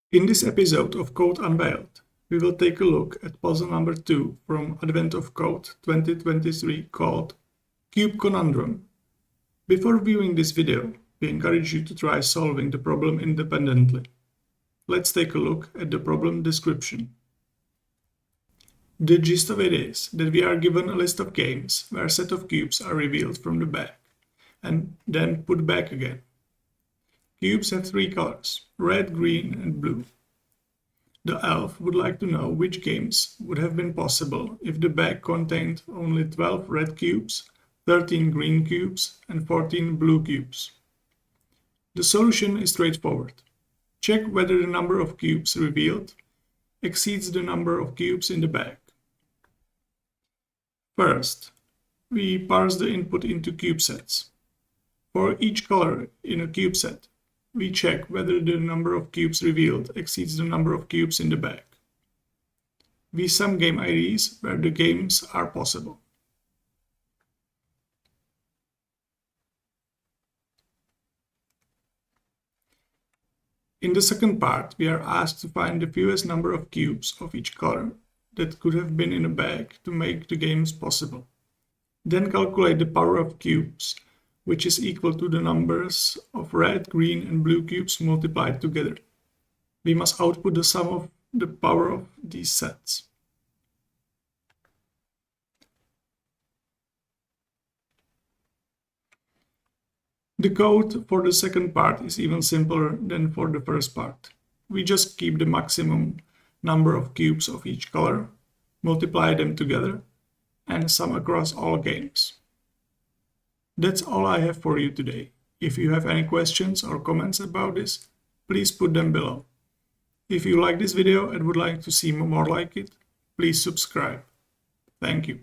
In this episode of Code Unveiled, we will take a look at puzzle number 2 from Advent of Code 2023 called Cube Conundrum. Before viewing this video, we encourage you to try solving the problem independently. Let's take a look at the problem description. The gist of it is that we are given a list of games where a set of cubes are revealed from the back and then put back again. Cubes have three colors, red, green and blue. The elf would like to know which games would have been possible if the bag contained only 12 red cubes, 13 green cubes and 14 blue cubes. The solution is straightforward. Check whether the number of cubes revealed exceeds the number of cubes in the bag. First, we parse the input into cube sets. For each color in a cube set, we check whether the number of cubes revealed exceeds the number of cubes in the bag. We sum game IDs where the games are possible. In the second part, we are asked to find the fewest number of cubes of each color that could have been in a bag to make the games possible. Then calculate the power of cubes, which is equal to the numbers of red, green and blue cubes multiplied together. We must output the sum of the power of these sets. The code for the second part is even simpler than for the first part. We just keep the maximum number of cubes of each color, multiply them together, and sum across all games. That's all I have for you today. If you have any questions or comments about this, please put them below. If you like this video and would like to see more like it, please subscribe. Thank you.